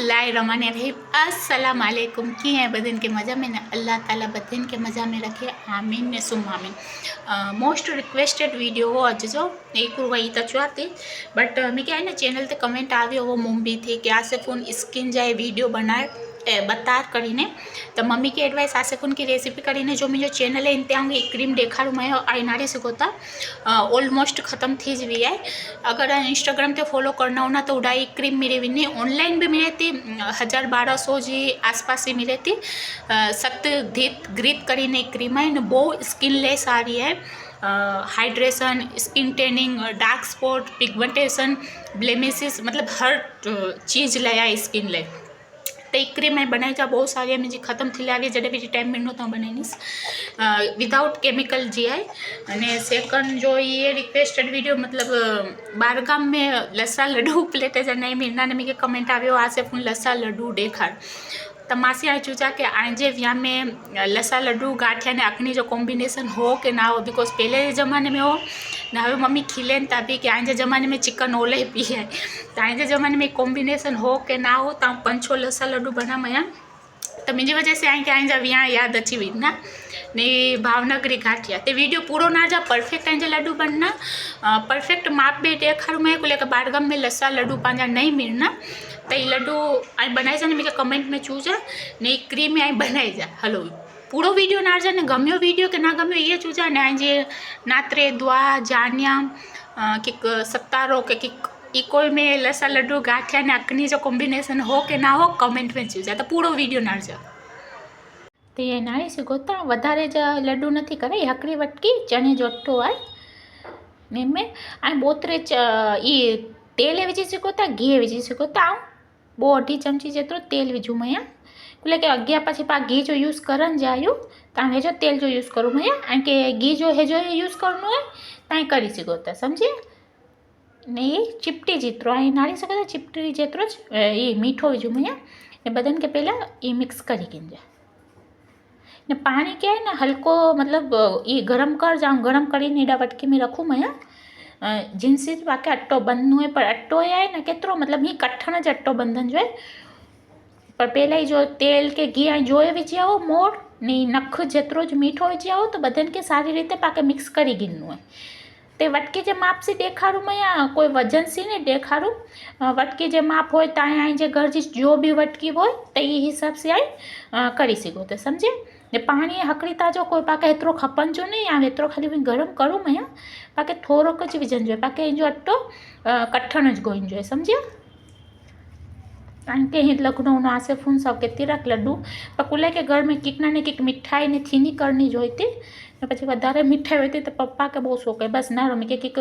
बिस्मिल्लाहिर्रहमानिर्रहीम अस्सलाम वालेकुम। की है बदन के मज़ा में ना अल्लाह ताला बदन के मज़ा में रखे आमीन ने सुम आमीन। मोस्ट रिक्वेस्टेड वीडियो हो अज जो एक वही तो चाहती बट मैं क्या है ना चैनल ते कमेंट आवी वो मुंबई थी कि आसे फोन स्किन जाए वीडियो बनाए बता करीने तो मम्मी की एडवाइस आसे फोन की रेसिपी करीने जो मुझे चैनल है इन त्यागी क्रीम देखाड़ू मैं आईनारी सकोता ऑलमोस्ट ख़त्म थी जी है। अगर इंस्टाग्राम ते फॉलो करना होना तो उड़ाई क्रीम मेरे भी नहीं ऑनलाइन भी मिले थी 1000-1200 जी आसपास ही मिले थी। सख्त ग्रीत करीने क्रीम है बहुत स्किनलेस आ रही है। Hydration skin tending dark spot pigmentation blemishes मतलब हर चीज़ लाया स्किन ले तो एक क्रीम मैं बनाई जा बहुत सारी मुझे खत्म थी लगी जब भी टाइम मिलो तो बनाई विदाउट केमिकल जी है। अने सेकंड जो ये रिक्वेस्टेड वीडियो मतलब बारगाम में लस्सा लड्डू प्लेटे जा नहीं मिलना ने मुझे कमेंट आयो आ से फोन लस्सा लड्डू देखाड़ तो मासी आई चूचा कि आजे व्या में लस्सा लड्डू गाठिया ने अखनी जो कॉम्बिनेशन हो कि ना हो बिकॉज पहले ज़माने में हो ना हमें मम्मी खिले तभी कि आजे ज़माने में चिकन ओले पी है तो आजे ज़माने में कॉम्बिनेशन हो कि ना हो तो पंचो लस्सा लड्डू बना मैं तो मुझी वजह से आई कि आई जा विया याद अची हुई ना ने भावनगरी गाठिया तो वीडियो पूरा ना जा परफेक्ट आई लड्डू बनना परफेक्ट माप भी देखाड़ू मैं को लेकर बारगम में लस्सा लड्डू पाँजा नहीं मिलना तो ये लड्डू आई बनाई जा मुझे कमेंट में चूजा ने क्रीम आई बनाई जा हलो पूरा वीडियो ना जा ने गम्यो वीडियो के ना गम्यो ये चूजा ने आज नात्रे द्वा जानिया किक सत्तारो के किक इकोल में लस्सा लड्डू गाठिया ने अखनी जो कॉम्बिनेशन हो कि ना हो कमेंट में चूजा तो पूरा वीडियो ना जा तो ये नारी से गोता वधारे जा लड्डू नहीं करे हकड़ी वटकी चने जो अट्टो आए ने में आ बोतरे ये तेल विझी सघो घी विझी सघो आऊं 2-2.5 चमची जेतरो तेल विझूं मैं એટલે કે અગિયાર પછી પા ઘી જો યુઝ કરન જાયું તા हेजो तेल जो यूज़ करूँ मैं आ के घी जो हेजो यूज़ करनो है ताई करी सको था समझे ने ये चिपटी जेतरो आ नारी सको चिपटी जेतरो ये मीठो विझूं मैं ने बदन के पहला ये मिक्स करी गिंजा ने पानी क्या है ना हल्को मतलब ये गरम कर जाऊँ गरम करी नीडा वटकी में रखूँ मैं जिनसी बाकी अट्टो बंधनो है पर अट्टो है ना केतरो मतलब ही कठण ज अट्टो बंधन जो है पर पहला ही जो तेल के घी आई जो विझी आओ मोर ने नख जेतरो ज मीठो विझी आओ तो बदन के सारी रीते पाके मिक्स करी गिनू है ते वटकी जे माप से देखाड़ू मैं कोई वजन से नहीं देखाड़ू वटकी जे माप हो ताए आई जे घर जी जो भी वटकी हो तो ये हिसाब से आई करी सको तो समझे ने पानी हकड़ी ताजो कोई पाके एतरो खपन जो नहीं आ एतरो खाली गरम करूँ मैं पाके थोड़ो ज विझन जो पाके जो अट्टो कठण ज गोइन जो समझे कारण के हित लखनऊ नो आसे फून सब के तिरक लड्डू पर कुले के घर में किक ना ने किक मिठाई ने थीनी करनी जोईती ने पछी वधारे मिठाई होती तो पप्पा के बहुत शौक है बस ना रमी के किक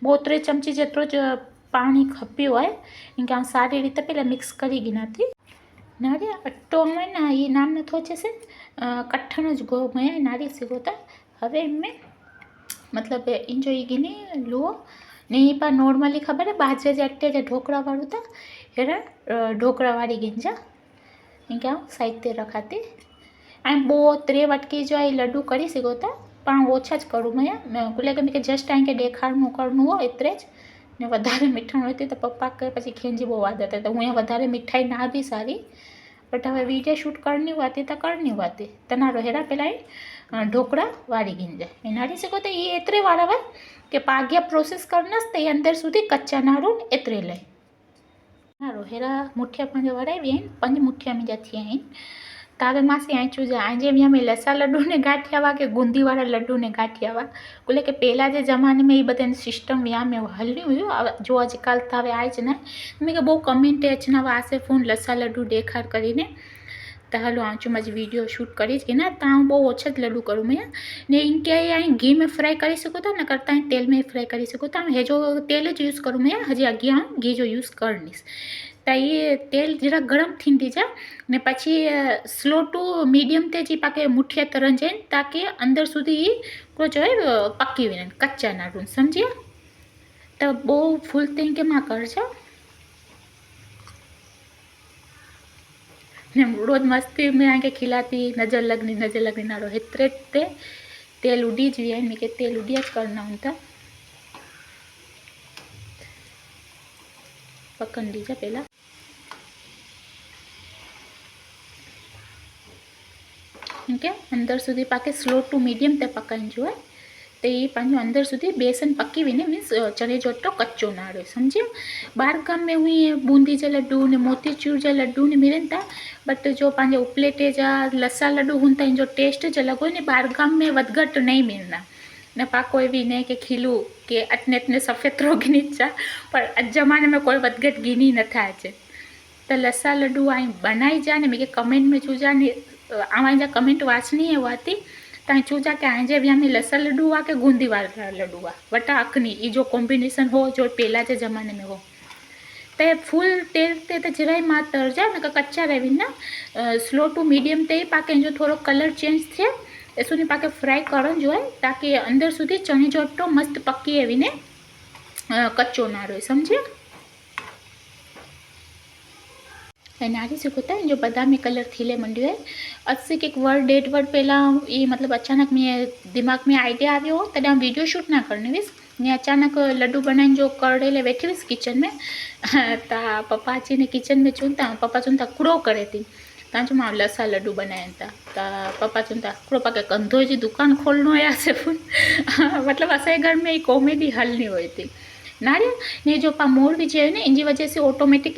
2-3 चमची जेतरो ज पानी खप्यो है इनके आम सारी रीते पहले मिक्स करी गिनाती नारी अट्टो में ना ये नाम न थोचे से कठण ज गो में नारी सिगोता हवे इनमें मतलब इंजो ये गिनी लो नहीं पा नॉर्मली खबर है बाजरे जे अट्टे जे ढोकड़ा वालू था हेरा ढोकड़ा वाली गिंजा इनके साइड ते रखाते आई 2-3 वटकी जो आई लड्डू करी सको था पण ओछा ज करूँ मैं कुले के जस्ट आई के देखाड़ू करनू हो एतरे ज ने वधारे मीठण होती तो पप्पा के पछी खेंजी बहुत आदत है तो हूँ वधारे मिठाई ना भी सारी बट हमें वीडियो शूट करनी होती तो करनी होती तनारो हेरा पहला ढोकड़ा वाली गिंजा नारी सको तो ये एतरे वाला भाई कि पाग्या प्रोसेस करना तो अंदर सुधी कच्चा नारू एतरे ले नारो हेरा मुठिया पंज वड़ाई भी 5 मुठिया में जाती हैं तावे मासी आई चूजा आजे भी हमें लस्सा लड्डू ने गाठिया वा के बूंदी वाला लड्डू ने गाठिया वा बोले कि पहला जे जमाने में ये बदन सिस्टम व्या में हल्ली हुई जो आजकल तावे आए ज ना मैं बहु कमेंट अचना आसे फोन लस्सा लड्डू देखाड़ करीने तो हलो आँचू मज वीडियो शूट करी कि ना तो बहुत ओछा ज लड्डू करूँ मैं ने इनके आई घी में फ्राई करी सको था न करता तेल में फ्राई करी सको था हेजो तेल ज यूज़ करूँ मैं हजी अगे घी जो यूज़ करनीस तो ये तेल जरा गरम थी जा ने पछी स्लो टू मीडियम ते जी पाके मुठिया तरन जाए ताकि अंदर सुधी को जो है पक्की वे कच्चा ना रून समझिए तो बहु फूल ते के माँ कर जाओ ने रोज मस्ती में आके खिलाती नजर लगनी ना रो हेतरे ते तेल उड़ी जी है मैं के तेल उड़िया करना होता पकड़ लीजिए पहला के अंदर सुधी पाके स्लो टू मीडियम ते पकाइण जो है तो ये पंहिंजो अंदर सुधी बेसन पकी वञे मीन्स चने जो अटो कच्चो ना रहे सम्झियो। ॿाहिरि गाम में हुई बूंदी जे लड्डू ने मोतीचूर जे लड्डू ने मिलनि था बट जो पंहिंजे उपलेटे जा लसा लड्डू हूंदा आहिनि जो टेस्ट जो लॻो ने ॿाहिरि गाम में वध घटि नहीं मिलना न पा कोई भी नहीं के खिलू के अटने अटने सफ़ेद रो गिनी चा पर अॼु ज़माने में कोई वध घटि गिनी नथा अचे तो लसा लड्डू आई बनाई जा ने मूंखे कमेंट में चूजा ने आवां जा कमेंट वाचनी है वाती तव्हां चूजा के आंजे भी हमें लसा लड्डू हुआ के बूंदी वाला लड्डू हुआ वटा अखनी ये जो कॉम्बिनेशन हो जो पहला के ज़माने में हो तो फुल तेल ते तो जरा मां तरजा न कच्चा रही ना स्लो टू मीडियम ते पाके जो थोड़ा कलर चेंज थे ऐसो नहीं पाके फ्राई करण जो है ताकि अंदर सुधी चने जो अटो मस्त पकी एवी ने कच्चो ना रहे समझे। नारी से होता है जो बादामी कलर थीले मंडियो है आज से एक वर्ड डेट वर्ड पहला ये मतलब अचानक मेरे दिमाग में आइडिया आयो हो तॾहिं वीडियो शूट ना करनी विस ने अचानक लड्डू बनाने जो करड़े बैठी विस किचन में ता पप्पा अची ने किचन में चुनता पप्पा चुनता कूड़ो करे थी तव्हां जो मां लसा लड्डू बनाया था त पप्पा चुनता कूड़ो पाके कंधो जी दुकान खोलनो है सिर्फ मतलब असांजे घर में कॉमेडी हलनी हुई थी नारियल ने जो पा मोर विझे ने इन वजह से ऑटोमेटिक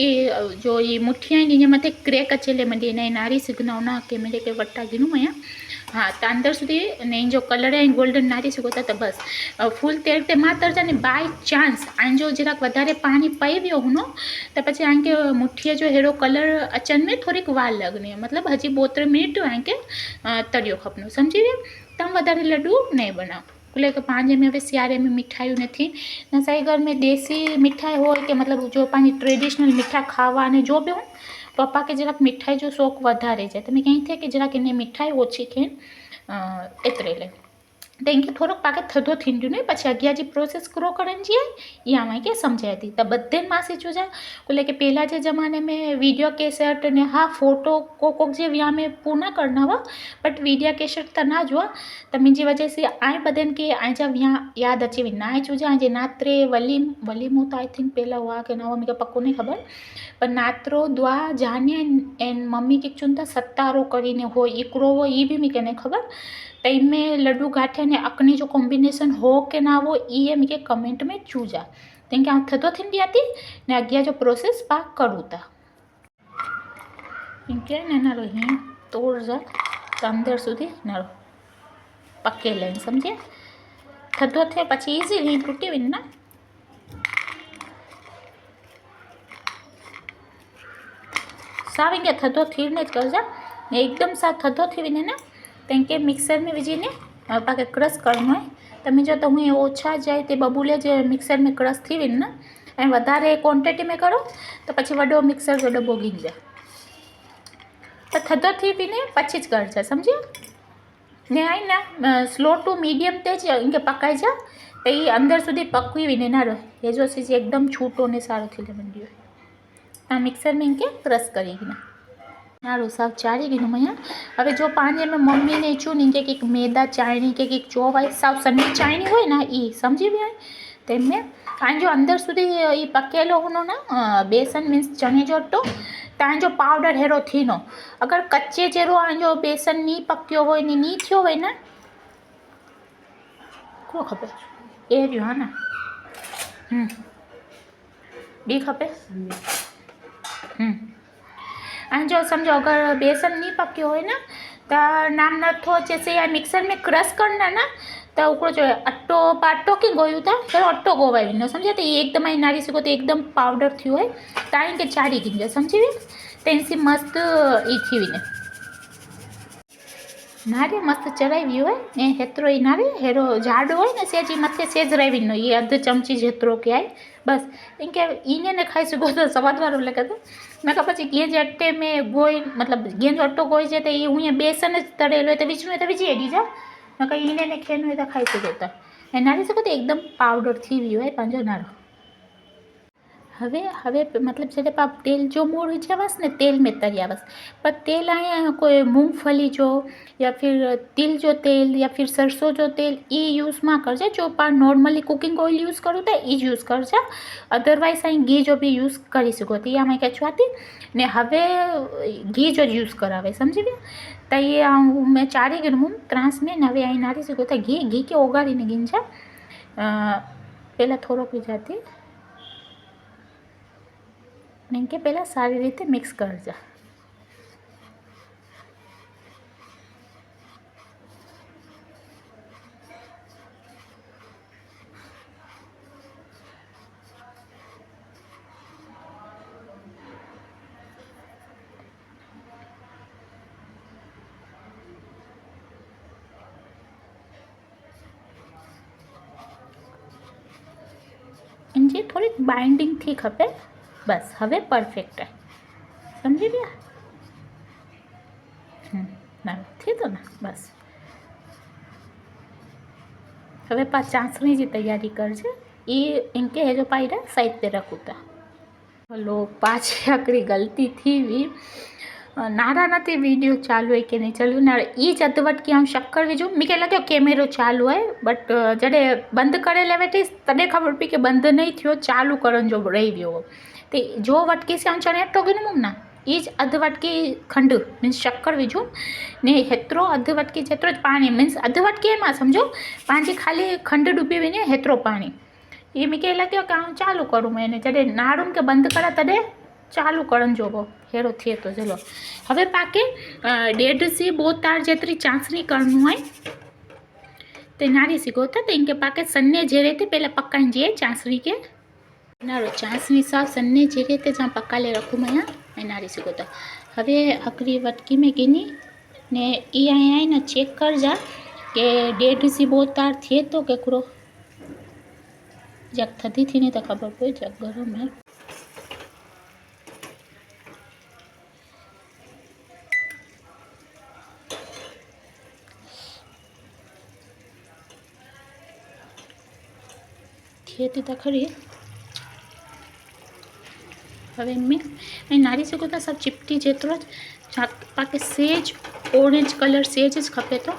जो ये मुठियाँ इन मथे क्रैक अचेले मंडी ने नारी सिग्ना ना के मेरे के वट्टा गिनू मैं हाँ तो अंदर सुधी ने जो कलर है गोल्डन नारी सघो था बस फूल तेल ते मां तरजा ने बाय चांस आन जो जरा वधारे पानी पई वियो हूंदो तो पछी आन के मुठीअ जो हेड़ो कलर अचन में थोड़ी वार लगनी है मतलब हजी 2-3 मिनट आन के तरियो खपनो समझी विया तम वधारे लड्डू नहीं बनाओ बोले कि पाँचे में सियारे में मिठाइयों नहीं न सही घर में देसी मिठाई हो कि मतलब जो पानी ट्रेडिशनल मिठा खावा ने जो भी हो पप्पा के जरा मिठाई जो शौक वधारे जाए तो मैं कहीं थे कि जरा कि मिठाई ओछी खे एतरे ले तो इनके थोड़ा पाके थधो थींदियो ने पछी अगिया जी प्रोसेस करो करन जी ये आवां के समझाई थी तो बधे मासी चूजा बोले कि पहला जे जमाने में वीडियो कैसेट ने हाँ फोटो कोक जे विया में पूना करना हुआ बट वीडियो कैसेट तो ना जो तो मुझी वजह से आए बदन के आए जा विया याद अची वी ना चूजा जे नात्रे वलीमो तो आई थिंक पहला हुआ कि ना हुआ मुझे पक्को नहीं खबर पर नात्रो द्वा जानिया एन मम्मी के चुनता सत्तारो करीने हो इकड़ो हो ये भी मुझे नहीं खबर तई में लड्डू गाठिया ने अकनी जो कॉम्बिनेशन हो के ना वो ये मुझे कमेंट में चूजा तेंके आ थधो थींदी आती ने अगिया जो प्रोसेस पा करूँ था इनके ने नारो ही तोड़ जा अंदर सुधी नारो पक्के लाइन समझे थधो थे पछी इजीली ही टूटी वन ना साव इनके थधो थीने ज करजा एकदम सा थधो थी वने ना तेंके मिक्सर में विझीने पाके क्रश करनो है तमे जो तो हूँ ओछा जाए ते बबूले जे मिक्सर में क्रश थी वन ना ऐं वधारे क्वॉन्टिटी में करो तो पछी वडो मिक्सर जो डब्बो गिन जाए तो थधो थी पीने पछी ज करजा समझे ने आई ना स्लो टू मीडियम ते ज इनके पकाई जा तो ये अंदर सुधी पकवी विने ना रहे ये जो सीज एकदम छूटो ने सारो थी मंडियो आ मिक्सर में इनके क्रश करेगी ना नारो साफ चारी गिनो मैं हवे जो पानी में मम्मी ने चू नी के मैदा चायनी के चोवाई साफ सन्नी चायनी हो ना ये समझी भी आई में जो अंदर सुधी ये पकेलो हो ना बेसन मीन्स चने जो अटो तव्हांजो पाउडर हेड़ो थीनो अगर कच्चे जहिड़ो जो बेसन नी पकियो हो नी थियो हो ना को खपे ए जो है ना बी खपे जो समझो अगर बेसन नहीं पकियो हो ना तो नाम नथो अचे से या मिक्सर में क्रश करना ना तो उकड़ो जो अट्टो पाटो की गोयू था फिर अट्टो गोवाई विनो समझे तो ये एकदम आई नारी सको तो एकदम पाउडर थी है ताई के चारी गिंजा समझी वी तेंसी मस्त ई थी विने नारे मस्त चढ़ाई वियो है हेतरो ई नारे हेरो जाडो है ना सेजी मथे सेज रही विनो ये अध चमची जेतरो के आई बस इनके इने ने खाई सको तो स्वाद वारो लगे तो मैं कहा पी गेंज अट्टे में गोई मतलब गेंज अट्टो गोई जे तो ये हूँ बेसन तरेलो है तो बीच में तो विझी हेडी जा न कहीं इने ने खेनो है तो खाई सको तो नारी सको तो एकदम पाउडर थी वियो है पंहिंजो नारो हवे हवे मतलब जैसे आप तेल जो मोड़ जावस ने तेल में तरियावस पर तेल आया कोई मूंगफली जो या फिर तिल जो तेल या फिर सरसों जो तेल ये यूज़ में करजा जो पा नॉर्मली कुकिंग ऑयल यूज़ करूँ तो ये यूज़ करजा अदरवाइज अँ घी जो भी यूज़ करी सको तो आम कचवाती ने हवे घी जो यूज़ करावे समझी गया तो ये मैं चारी गिरमूँ त्रास में हवे अँ नारी सको तो घी घी के ओगाड़ी ने गिंजा पहला थोड़ोक विजाती के पहला सारी रीते मिक्स करजा इनकी थोड़ी बाइंडिंग थी खपे बस हवे परफेक्ट है समझी गया ना थी तो ना बस हवे पा चासणी की तैयारी करजे ये इनके है जो पायरा साइड पे रखूँ था हलो पाछी आकरी गलती थी भी नारा नती वीडियो चालू है कि नहीं चालू ना ये ज अधवटकी आम शक्कर विझूं मूंखे लग्यो कैमरो चालू है बट जॾहिं बंद करे वेठी तॾहिं ख़बर पई कि बंद नहीं थियो चालू करण जो रही वियो तो जो वटकी से आम चणे अटो गिनमूं ना ये ज अध वटकी खंड मीन्स शक्कर विझूं ने हेतिरो अध वटकी जेतिरो ज पाणी मीन्स अध वटकी में समझो पंहिंजी खाली खंड डूबी वञे हेतिरो पाणी ये मूंखे लग्यो कि आउं चालू करूं मैंने जॾहिं नाड़ुनि खे बंदि करा तॾहिं चालू करण जो हेड़ो थिए तो चलो हवे पाके 1.5 से 2 तार जेतरी चासणी करनू है ते नारी सीखो था तो इनके पाके सन्ने जेरे थे पहले पकाई जे चासणी के नारो चासणी साफ सन्ने जेरे थे जहाँ पका ले रखूँ मैं यहाँ नारी सीखो था हवे अकरी वटकी में गिनी ने ई आया ना चेक कर जा के 1.5 से 2 तार थे तो केकरो जग थदी थी नहीं तो खबर पड़ी जग गरम है थी तो खरी हवे में नारी से को सब चिपटी जेतरो पाके सेज ऑरेंज कलर सेज ज खपे तो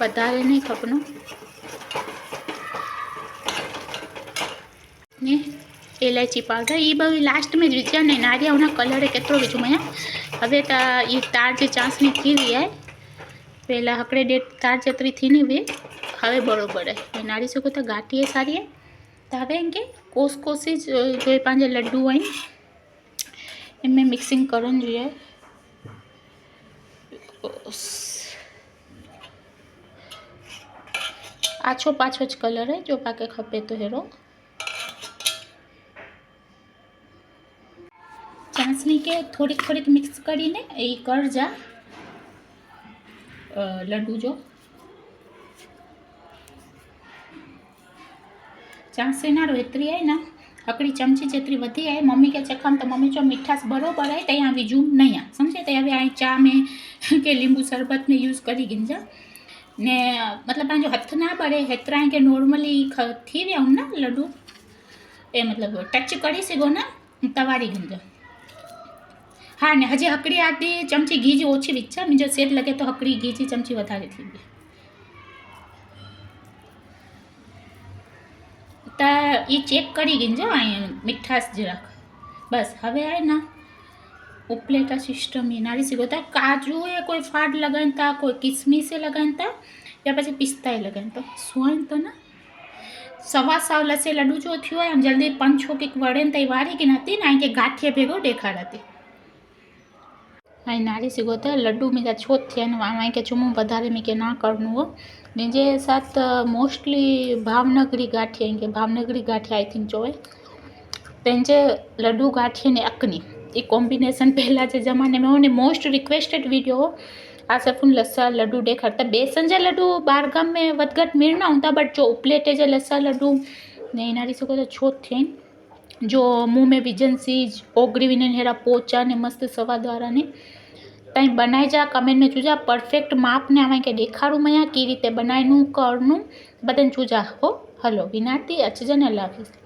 वधारे नहीं खपनो ने इलायची पाउडर ये बी लास्ट में विचा ने नारिया उना कलर केतरो विचू मैं हवे तो ये तार जे चासणी थी हुई है पहला हकड़े 1.5 तार जेतरी थी नहीं हुई हवे बराबर है नारी से तो गाठी है सारी है तो हवे इनके कोस कोसी जो पांचे लड्डू हैं इनमें मिक्सिंग करन जो आछो पाछो ज कलर है जो पाके खपे तो हेरो चासणी के थोड़ी थोड़ी मिक्स करीने ये कर जा लड्डू जो चासणी ना एतरी है ना हकड़ी चमची जेतरी वधी है मम्मी के चखम तो मम्मी जो मिठास बरोबर है तो यहाँ विझू नहीं आ समझे तो हमें चा में के लींबू शरबत में यूज़ करी गिंजा ने मतलब पाँच हथ ना बढ़े हेतरा के नॉर्मली थी विया ना लड्डू ए मतलब टच करी सको ना तवारी गिंजा हाँ ने हजे हकड़ी आधी चमची घी जी ओछी विच्छा मुझे सेट लगे तो हकड़ी घी जी चमची वधारे थी गई तो ये चेक करी गिंजो मिठास जराक बस हवे है ना उपलेटा सिस्टम ये नारी सीखो था काजू है कोई फाड़ लगान था कोई किशमिश लगान था या पीछे पिस्ता लगान तो सोन तो ना सवा साव लसे लड्डू जो थी है जल्दी पंचो के वड़े तई वारी की नाती ना के गाठिए भेगो देखाड़ती नारी सीखो था लड्डू में छोट थे वहाँ के चुमू वधारे में के ना करनू हो निजे साथ मोस्टली भावनगरी गाठिया के भावनगरी गाठिया आई थिंक जो है तेंजे लड्डू गाठिया ने अकनी ये कॉम्बिनेशन पहला जे जमाने में हो ने मोस्ट रिक्वेस्टेड वीडियो हो आ सफुन लस्सा लड्डू देखाड़ता बेसन जे लड्डू बार गाम में वधघट मिलना होता बट जो उपलेटे जे लस्सा लड्डू ने नारी सीखो तो छोट थे जो मुँह में विजन सीज ओगरी विने हेरा पोचा ने मस्त स्वाद वाला ने तई बनाई जा कमेंट में चूजा परफेक्ट माप ने आवे के देखाड़ू मैं की रीते बनाईनू करनू बदन चूजा हो हलो विनाती अचजन अल्लाह हाफिज़।